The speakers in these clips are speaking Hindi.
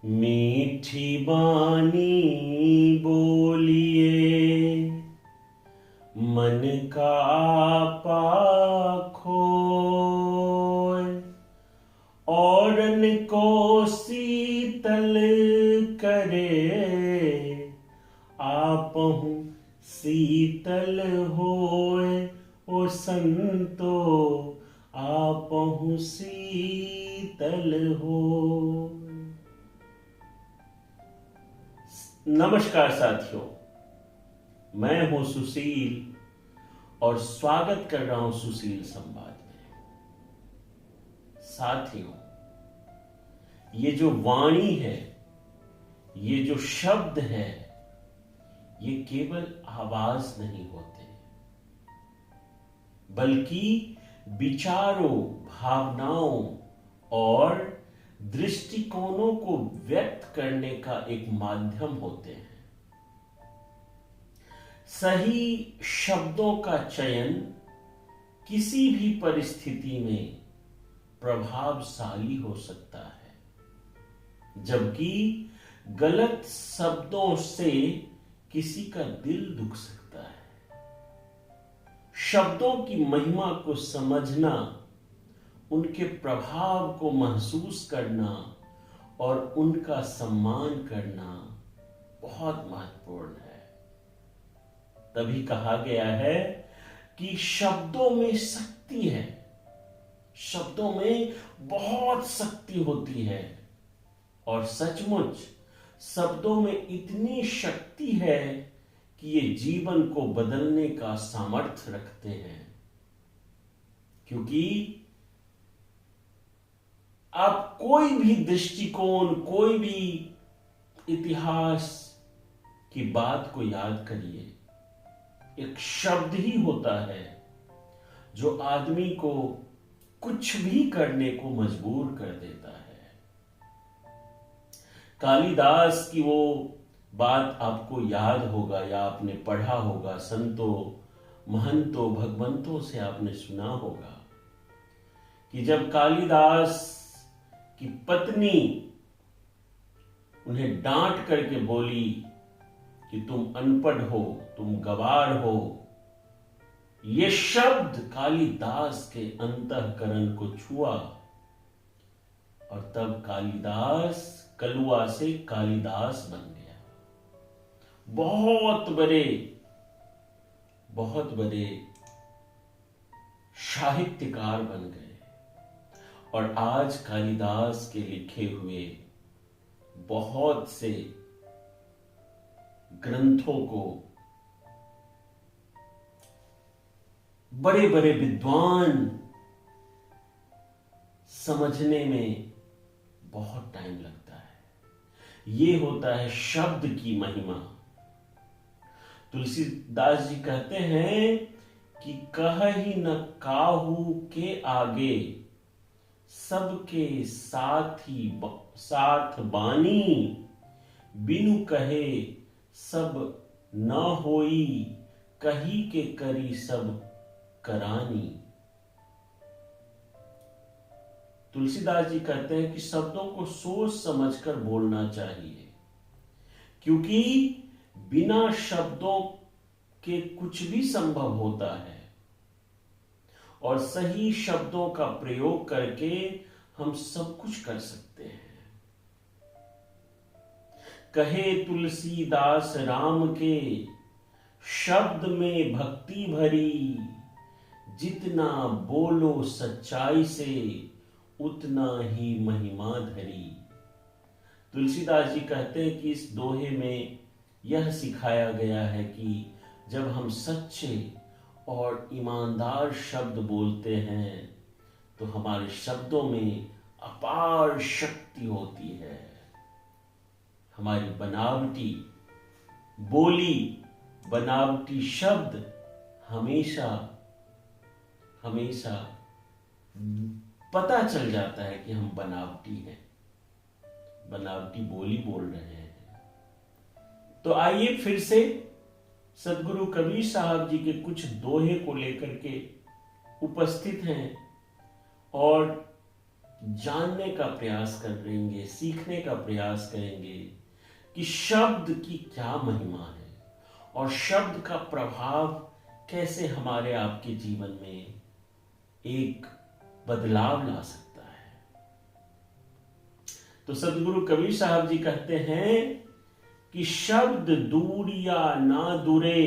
मीठी बानी बोलिए, मन का आपा खोए। औरन को शीतल करे, आपहु शीतल होए। ओ संतो आपहु शीतल होए। नमस्कार साथियों, मैं हूं सुशील और स्वागत कर रहा हूं सुशील संवाद में। साथियों, ये जो वाणी है, ये जो शब्द है, ये केवल आवाज नहीं होते, बल्कि विचारों, भावनाओं और दृष्टिकोणों को व्यक्त करने का एक माध्यम होते हैं। सही शब्दों का चयन किसी भी परिस्थिति में प्रभावशाली हो सकता है, जबकि गलत शब्दों से किसी का दिल दुख सकता है। शब्दों की महिमा को समझना, उनके प्रभाव को महसूस करना और उनका सम्मान करना बहुत महत्वपूर्ण है। तभी कहा गया है कि शब्दों में शक्ति है, शब्दों में बहुत शक्ति होती है। और सचमुच शब्दों में इतनी शक्ति है कि ये जीवन को बदलने का सामर्थ्य रखते हैं। क्योंकि आप कोई भी दृष्टिकोण, कोई भी इतिहास की बात को याद करिए, एक शब्द ही होता है जो आदमी को कुछ भी करने को मजबूर कर देता है। कालिदास की वो बात आपको याद होगा या आपने पढ़ा होगा, संतों, महंतों, भगवंतों से आपने सुना होगा कि जब कालिदास की पत्नी उन्हें डांट करके बोली कि तुम अनपढ़ हो, तुम गवार हो, ये शब्द कालिदास के अंतःकरण को छुआ और तब कालिदास कलुआ से कालिदास बन गया। बहुत बड़े साहित्यकार बन गए और आज कालिदास के लिखे हुए बहुत से ग्रंथों को बड़े बड़े विद्वान समझने में बहुत टाइम लगता है। ये होता है शब्द की महिमा। तुलसीदास जी कहते हैं कि कहि न काहू के आगे, सबके साथ बानी। बिनु कहे सब न होई, कही के करी सब करानी। तुलसीदास जी कहते हैं कि शब्दों को सोच समझकर बोलना चाहिए, क्योंकि बिना शब्दों के कुछ भी संभव होता है और सही शब्दों का प्रयोग करके हम सब कुछ कर सकते हैं। कहे तुलसीदास राम के, शब्द में भक्ति भरी। जितना बोलो सच्चाई से, उतना ही महिमा धरी। तुलसीदास जी कहते हैं कि इस दोहे में यह सिखाया गया है कि जब हम सच्चे और ईमानदार शब्द बोलते हैं तो हमारे शब्दों में अपार शक्ति होती है। हमारी बनावटी बोली, बनावटी शब्द हमेशा पता चल जाता है कि हम बनावटी हैं, बनावटी बोली बोल रहे हैं। तो आइए फिर से सदगुरु कबीर साहब जी के कुछ दोहे को लेकर के उपस्थित हैं और जानने का प्रयास करेंगे, सीखने का प्रयास करेंगे कि शब्द की क्या महिमा है और शब्द का प्रभाव कैसे हमारे आपके जीवन में एक बदलाव ला सकता है। तो सदगुरु कबीर साहब जी कहते हैं कि शब्द दूर या ना दूरे,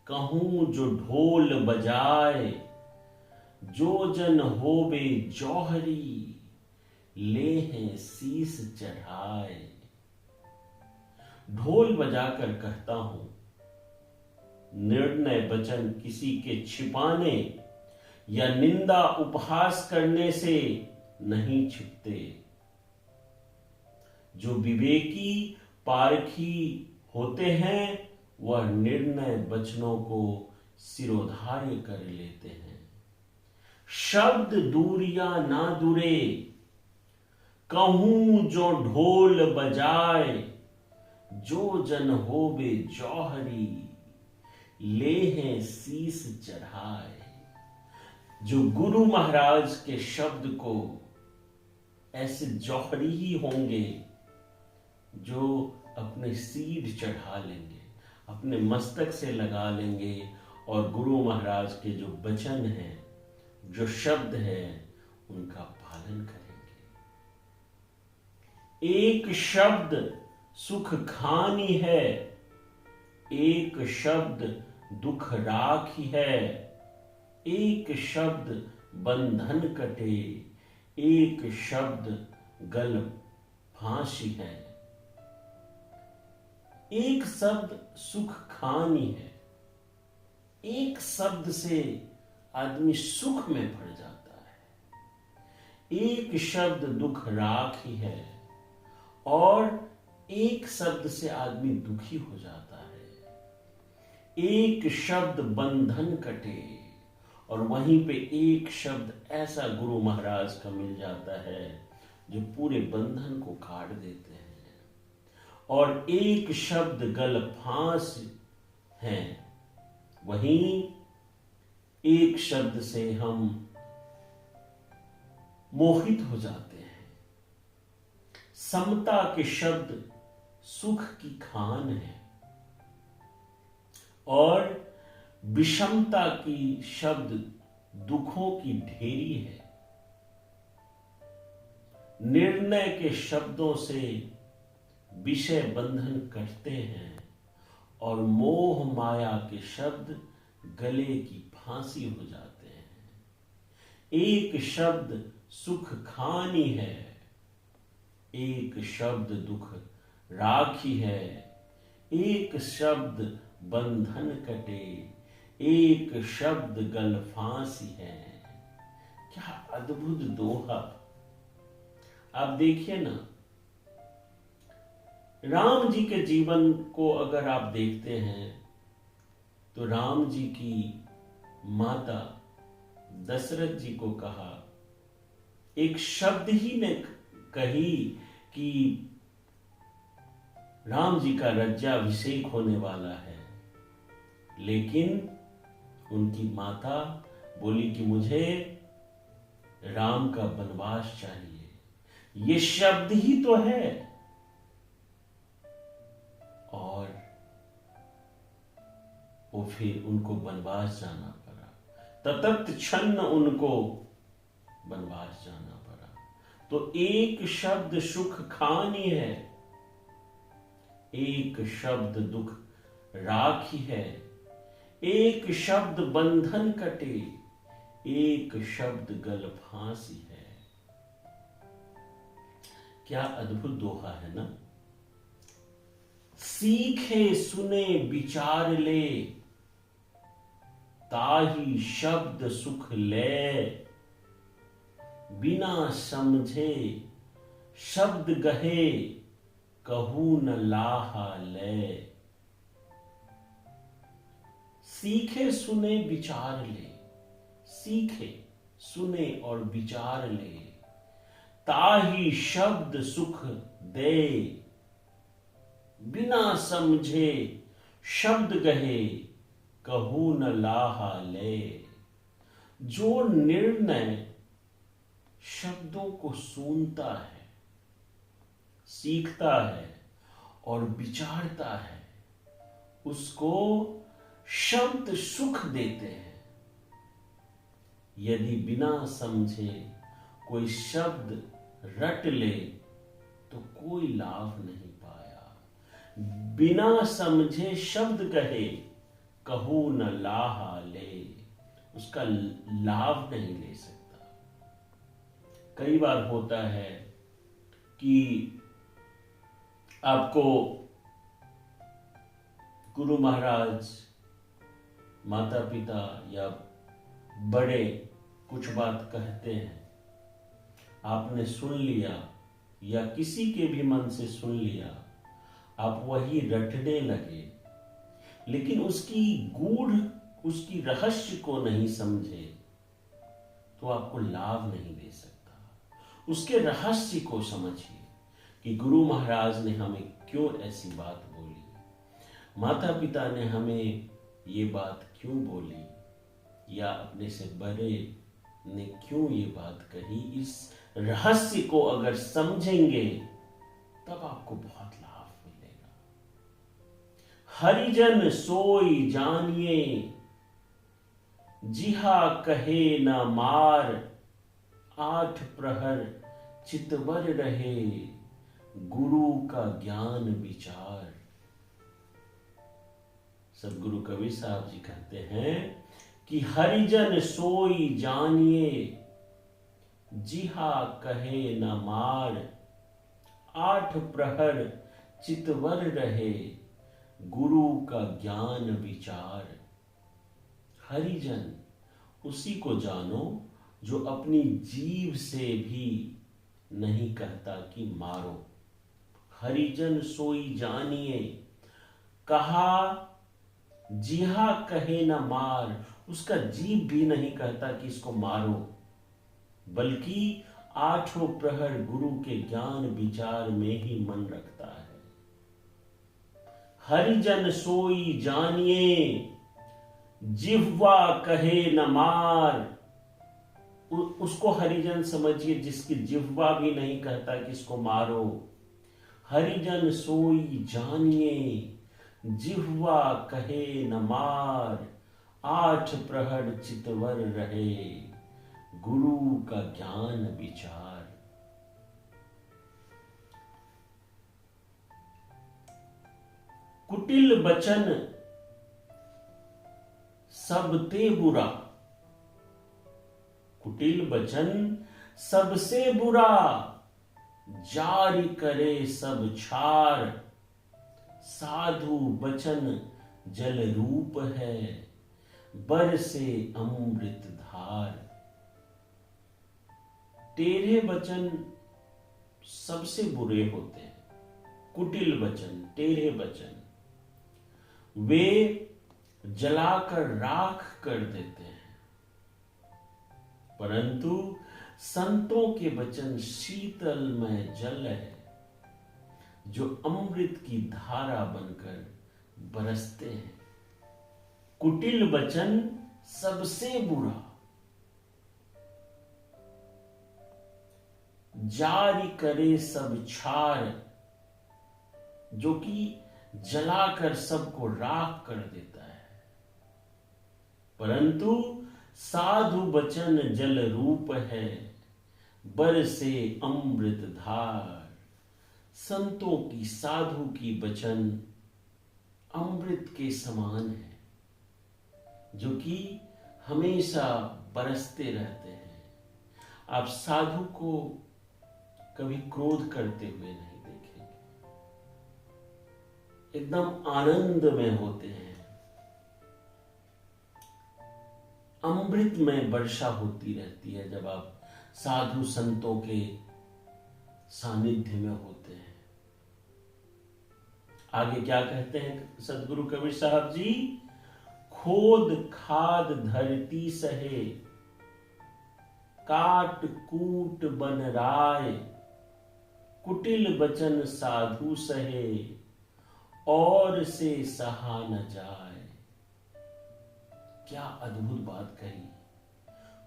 कहूं जो ढोल बजाए, जो जन होवे जौहरी, ले हैं शीस चढ़ाए। ढोल बजाकर कहता हूं, निर्णय वचन किसी के छिपाने या निंदा उपहास करने से नहीं छिपते। जो विवेकी पारखी होते हैं वह निर्णय वचनों को सिरोधार्य कर लेते हैं। शब्द दूर या ना दूरे, कहूं जो ढोल बजाए, जो जन होवे जौहरी, ले हैं शीस चढ़ाए। जो गुरु महाराज के शब्द को ऐसे जौहरी ही होंगे जो अपने सिर चढ़ा लेंगे, अपने मस्तक से लगा लेंगे और गुरु महाराज के जो वचन हैं, जो शब्द है, उनका पालन करेंगे। एक शब्द सुख खानी है, एक शब्द दुख राखी है, एक शब्द बंधन कटे, एक शब्द गल फांसी है। एक शब्द सुख खानी है, एक शब्द से आदमी सुख में भर जाता है, एक शब्द दुख राखी है और एक शब्द से आदमी दुखी हो जाता है। एक शब्द बंधन कटे और वहीं पे एक शब्द ऐसा गुरु महाराज का मिल जाता है जो पूरे बंधन को काट देते हैं। और एक शब्द गल फांस है, वहीं एक शब्द से हम मोहित हो जाते हैं। समता के शब्द सुख की खान है और विषमता की शब्द दुखों की ढेरी है। निर्णय के शब्दों से विषय बंधन करते हैं और मोह माया के शब्द गले की फांसी हो जाते हैं। एक शब्द सुख खानी है, एक शब्द दुख राखी है, एक शब्द बंधन कटे, एक शब्द गल फांसी है। क्या अद्भुत दोहा। आप देखिए ना, राम जी के जीवन को अगर आप देखते हैं तो राम जी की माता दशरथ जी को कहा, एक शब्द ही ने कही कि राम जी का राज्याभिषेक होने वाला है, लेकिन उनकी माता बोली कि मुझे राम का वनवास चाहिए। ये शब्द ही तो है। और वो फिर उनको वनवास जाना पड़ा, ततक्षण उनको वनवास जाना पड़ा। तो एक शब्द सुख खानी है, एक शब्द दुख राखी है, एक शब्द बंधन कटे, एक शब्द गल फांसी है। क्या अद्भुत दोहा है ना। सीखे सुने विचार ले, ताही शब्द सुख ले, बिना समझे शब्द गहे, कहू न लाहा ले। सीखे सुने विचार ले, सीखे सुने और विचार ले, ताही शब्द सुख दे, बिना समझे शब्द गहे, कहू न लाहा ले। जो निर्णय शब्दों को सुनता है, सीखता है और विचारता है, उसको शब्द सुख देते हैं। यदि बिना समझे कोई शब्द रट ले तो कोई लाभ नहीं पाया। बिना समझे शब्द कहे कहू न लाहा ले, उसका लाभ नहीं ले सकता। कई बार होता है कि आपको गुरु महाराज, माता पिता या बड़े कुछ बात कहते हैं, आपने सुन लिया या किसी के भी मन से सुन लिया, आप वही रटने लगे, लेकिन उसकी गूढ़, उसकी रहस्य को नहीं समझे तो आपको लाभ नहीं दे सकता। उसके रहस्य को समझिए कि गुरु महाराज ने हमें क्यों ऐसी बात बोली, माता पिता ने हमें ये बात क्यों बोली, या अपने से बड़े ने क्यों ये बात कही। इस रहस्य को अगर समझेंगे तब आपको बहुत लाभ मिलेगा। हरिजन सोई जानिए, जिहा कहे न मार, आठ प्रहर चितवर रहे, गुरु का ज्ञान विचार। सदगुरु कबीर साहब जी कहते हैं कि हरिजन सोई जानिए, जिहा कहे न मार, आठ प्रहर चितवर रहे, गुरु का ज्ञान विचार। हरिजन उसी को जानो जो अपनी जीभ से भी नहीं कहता कि मारो। हरिजन सोई जानिए, कहा जिहा कहे न मार, उसका जीभ भी नहीं कहता कि इसको मारो, बल्कि आठों प्रहर गुरु के ज्ञान विचार में ही मन रखता है। हरिजन सोई जानिए, जिह्वा कहे न मार, उसको हरिजन समझिए जिसकी जिह्वा भी नहीं कहता कि इसको मारो। हरिजन सोई जानिए, जिह्वा कहे न मार, आठ प्रहर चितवर रहे, गुरु का ज्ञान विचार। कुटिल बचन सबते बुरा, कुटिल बचन सबसे बुरा, जारी करे सब छार, साधु बचन जल रूप है, बरसे अमृत धार। टेढ़े वचन सबसे बुरे होते हैं। कुटिल वचन, टेढ़े वचन, वे जलाकर राख कर देते हैं, परंतु संतों के वचन शीतलमय जल है, जो अमृत की धारा बनकर बरसते हैं। कुटिल वचन सबसे बुरा, जारी करे सब छार, जो कि जलाकर सबको राख कर देता है, परंतु साधु वचन जल रूप है, बरसे अमृत धार। संतों की, साधु की वचन अमृत के समान है, जो कि हमेशा बरसते रहते हैं। आप साधु को कभी क्रोध करते हुए नहीं देखेंगे, एकदम आनंद में होते हैं। अमृत में वर्षा होती रहती है जब आप साधु संतों के सानिध्य में होते हैं। आगे क्या कहते हैं सदगुरु कबीर साहब जी? खोद खाद धरती सहे, काट कूट बन राय, कुटिल वचन साधु सहे, और से सहा न जाए। क्या अद्भुत बात कही।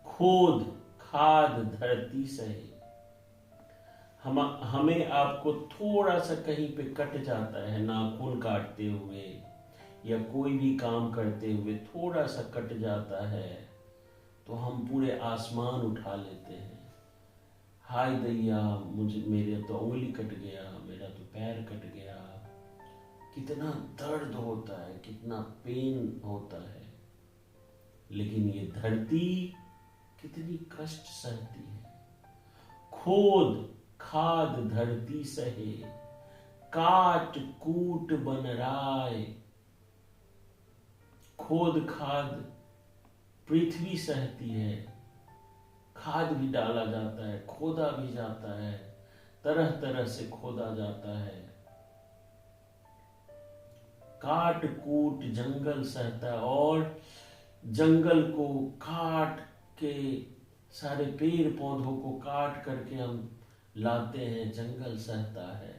खोद खाद धरती सहे। हमें आपको थोड़ा सा कहीं पे कट जाता है, नाखून काटते हुए या कोई भी काम करते हुए थोड़ा सा कट जाता है, तो हम पूरे आसमान उठा लेते हैं। हाय दैया, मेरे तो उंगली कट गया, मेरा तो पैर कट गया। कितना दर्द होता है, कितना पेन होता है। लेकिन ये धरती कितनी कष्ट सहती है। खोद खाद धरती सहे, काट कूट बन राय। खोद खाद पृथ्वी सहती है, खाद भी डाला जाता है, खोदा भी जाता है, तरह तरह से खोदा जाता है। काट कूट जंगल सहता है, और जंगल को काट के, सारे पेड़ पौधों को काट करके हम लाते हैं, जंगल सहता है।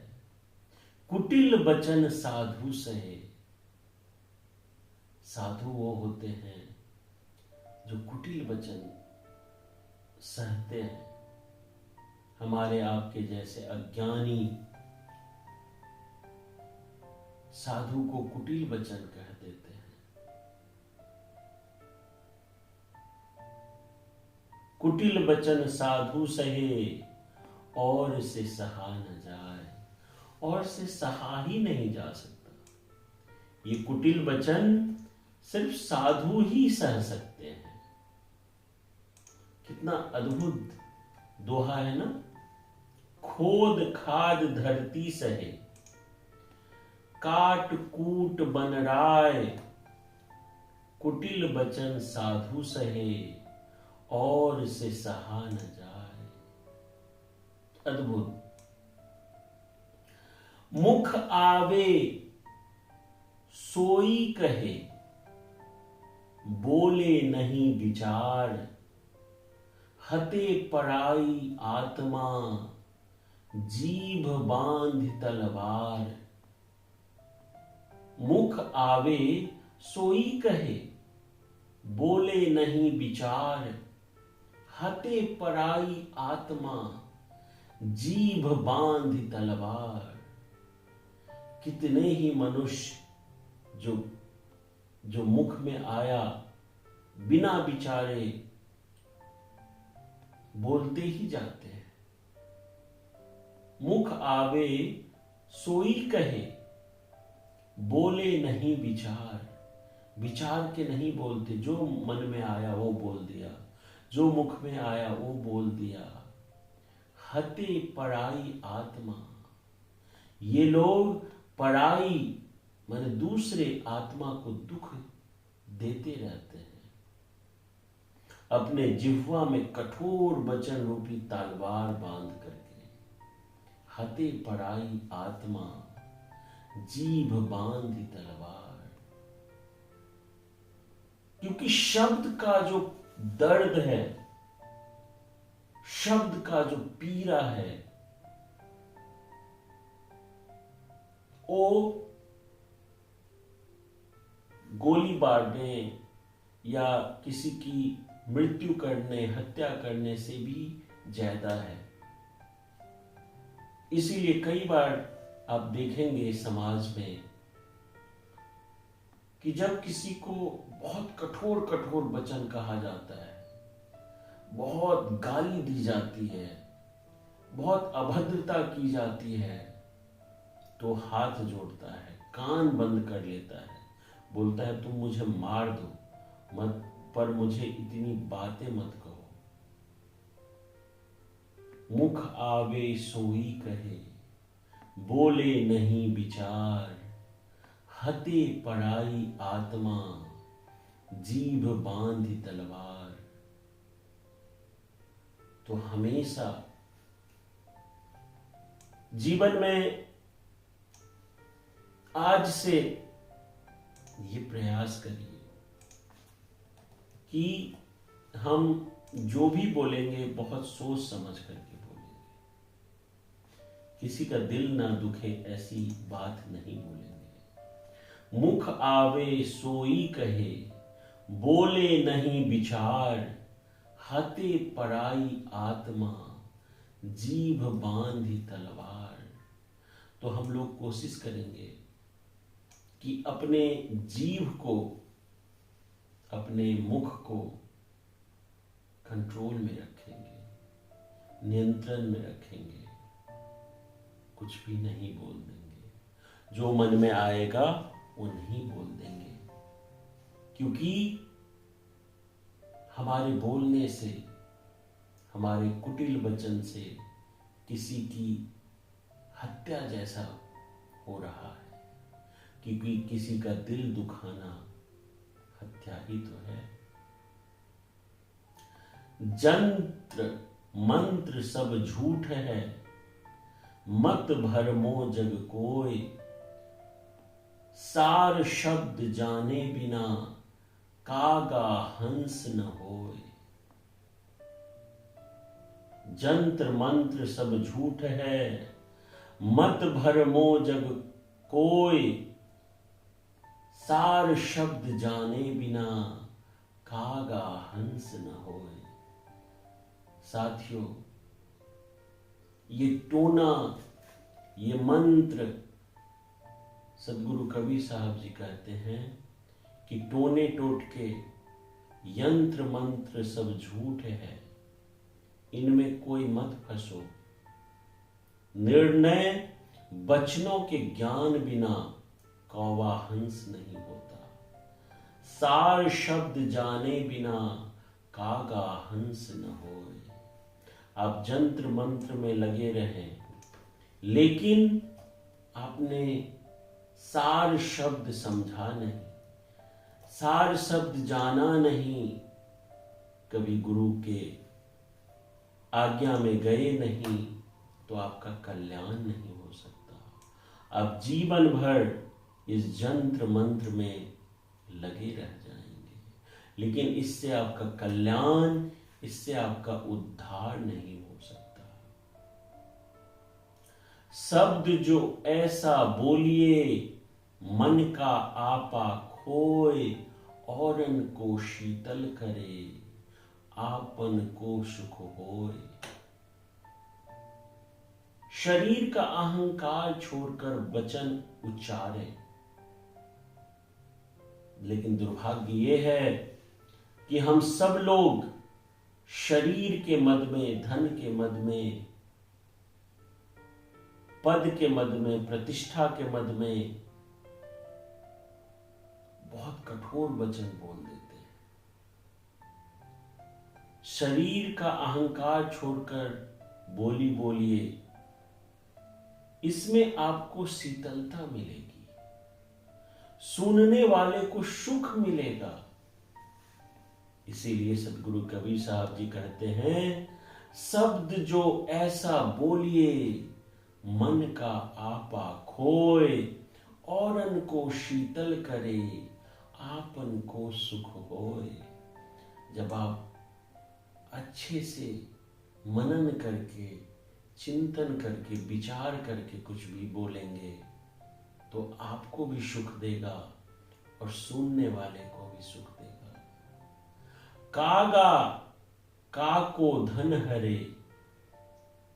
कुटिल बचन साधु सहे। साधु वो होते हैं जो कुटिल वचन सहते हैं। हमारे आपके जैसे अज्ञानी साधु को कुटिल वचन कह देते हैं। कुटिल वचन साधु सहे, और से सहा न जाए। और से सहा ही नहीं जा सकता। ये कुटिल वचन सिर्फ साधु ही सह सकते हैं। कितना अद्भुत दोहा है ना। खोद खाद धरती सहे, काट कूट बन राय। कुटिल बचन साधु सहे, और से सहा न जाए। अद्भुत। मुख आवे सोई कहे, बोले नहीं विचार। हते पराई आत्मा, जीभ बांध तलवार। मुख आवे सोई कहे, बोले नहीं विचार। हते पराई आत्मा, जीभ बांध तलवार। कितने ही मनुष्य जो मुख में आया बिना विचारे बोलते ही जाते हैं। मुख आवे सोई कहे, बोले नहीं विचार। विचार के नहीं बोलते, जो मन में आया वो बोल दिया, जो मुख में आया वो बोल दिया। हते पराई आत्मा। ये लोग पराई माने दूसरे आत्मा को दुख देते रहते हैं। अपने जिह्वा में कठोर वचन रूपी तलवार बांध करके। हते पराई आत्मा, जीभ बांधी तलवार। क्योंकि शब्द का जो दर्द है, शब्द का जो पीड़ा है, वो गोली मारने या किसी की मृत्यु करने, हत्या करने से भी ज्यादा है। इसीलिए कई बार आप देखेंगे समाज में कि जब किसी को बहुत कठोर कठोर वचन कहा जाता है, बहुत गाली दी जाती है, बहुत अभद्रता की जाती है, तो हाथ जोड़ता है, कान बंद कर लेता है, बोलता है तुम मुझे मार दो मत, पर मुझे इतनी बातें मत कहो। मुख आवे सोई कहे, बोले नहीं विचार। हते पराई आत्मा, जीभ बांधी तलवार। तो हमेशा जीवन में आज से ये प्रयास करिए कि हम जो भी बोलेंगे बहुत सोच समझ करके बोलेंगे। किसी का दिल ना दुखे ऐसी बात नहीं बोलेंगे। मुख आवे सोई कहे, बोले नहीं विचार। हते पराई आत्मा, जीभ बांधी तलवार। तो हम लोग कोशिश करेंगे कि अपने जीभ को, अपने मुख को कंट्रोल में रखेंगे, नियंत्रण में रखेंगे, कुछ भी नहीं बोल देंगे, जो मन में आएगा वो नहीं बोल देंगे। क्योंकि हमारे बोलने से, हमारे कुटिल वचन से किसी की हत्या जैसा हो रहा है, क्योंकि किसी का दिल दुखाना हत्या ही तो है। जंत्र मंत्र सब झूठ है, मत भरमो जग कोय, सार शब्द जाने बिना, कागा हंस न होय। जंत्र मंत्र सब झूठ है, मत भरमो जग कोय, सार शब्द जाने बिना, कागा हंस न होय। साथियों, ये टोना, ये मंत्र, सदगुरु कबीर साहब जी कहते हैं कि टोने टोटके, यंत्र मंत्र सब झूठ है, इनमें कोई मत फंसो। निर्णय बचनों के ज्ञान बिना, कौवा हंस नहीं होता। सार शब्द जाने बिना, कागा हंस न होए। आप जंत्र मंत्र में लगे रहें, लेकिन आपने सार शब्द समझा नहीं, सार शब्द जाना नहीं, कभी गुरु के आज्ञा में गए नहीं, तो आपका कल्याण नहीं हो सकता। आप जीवन भर इस जंत्र मंत्र में लगे रह जाएंगे, लेकिन इससे आपका कल्याण, इससे आपका उद्धार नहीं हो सकता। शब्द जो ऐसा बोलिए, मन का आपा खोए, औरन को शीतल करे, आपन को सुख होए। शरीर का अहंकार छोड़कर वचन उच्चारे, लेकिन दुर्भाग्य ये है कि हम सब लोग शरीर के मद में, धन के मद में, पद के मद में, प्रतिष्ठा के मद में बहुत कठोर वचन बोल देते हैं। शरीर का अहंकार छोड़कर बोली बोलिए, इसमें आपको शीतलता मिलेगी, सुनने वाले को सुख मिलेगा। इसीलिए सदगुरु कबीर साहब जी कहते हैं, शब्द जो ऐसा बोलिए, मन का आपा खोए, औरन को शीतल करे, आपन को सुख होए। जब आप अच्छे से मनन करके, चिंतन करके, विचार करके कुछ भी बोलेंगे, तो आपको भी सुख देगा और सुनने वाले को भी सुख देगा। कागा काको धन हरे,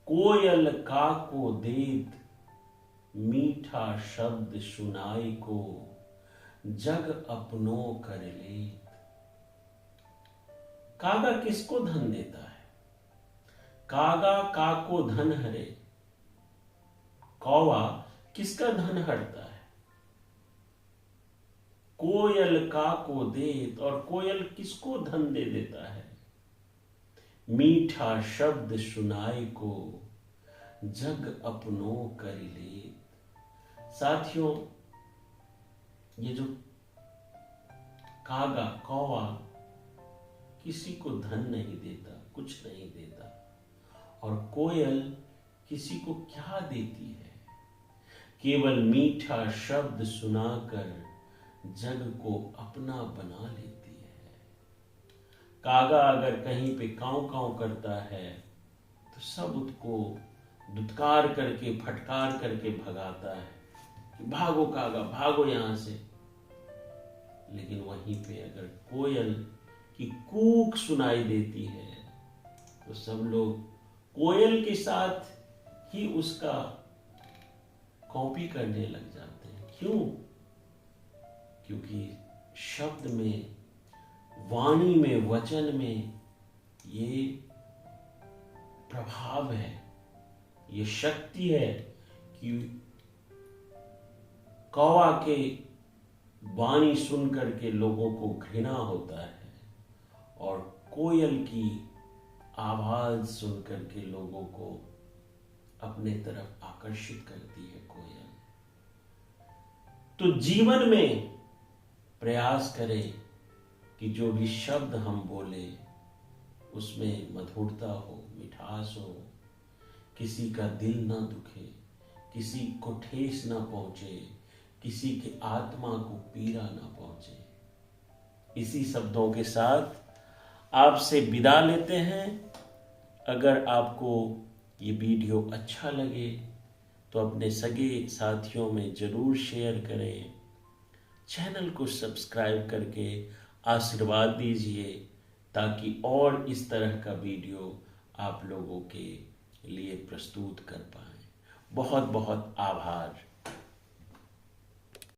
कोयल काको देत, मीठा शब्द सुनाई को, जग अपनो कर लेत। कागा किसको धन देता है? कागा काको धन हरे। कौवा किसका धन हरता है? कोयल काको देत। और कोयल किसको धन दे देता है? मीठा शब्द सुनाई को, जग अपनो कर लेत। साथियों, ये जो कागा, कौवा किसी को धन नहीं देता, कुछ नहीं देता, और कोयल किसी को क्या देती है? केवल मीठा शब्द सुनाकर जग को अपना बना लेती है। कागा अगर कहीं पे कांव कांव करता है तो सब उसको दुत्कार करके, फटकार करके भगाता है कि भागो कागा, भागो यहां से। लेकिन वहीं पे अगर कोयल की कूक सुनाई देती है तो सब लोग कोयल के साथ ही उसका कॉपी करने लग जाते हैं। क्यों? क्योंकि शब्द में, वाणी में, वचन में ये प्रभाव है, ये शक्ति है कि कौवा के वाणी सुन करके लोगों को घृणा होता है और कोयल की आवाज सुन करके लोगों को अपने तरफ आकर्षित करती है कोयल। तो जीवन में प्रयास करें कि जो भी शब्द हम बोले उसमें मधुरता हो, मिठास हो, किसी का दिल ना दुखे, किसी को ठेस ना पहुंचे, किसी के आत्मा को पीड़ा ना पहुंचे। इसी शब्दों के साथ आपसे विदा लेते हैं। अगर आपको ये वीडियो अच्छा लगे तो अपने सगे साथियों में जरूर शेयर करें। चैनल को सब्सक्राइब करके आशीर्वाद दीजिए ताकि और इस तरह का वीडियो आप लोगों के लिए प्रस्तुत कर पाएं। बहुत बहुत आभार।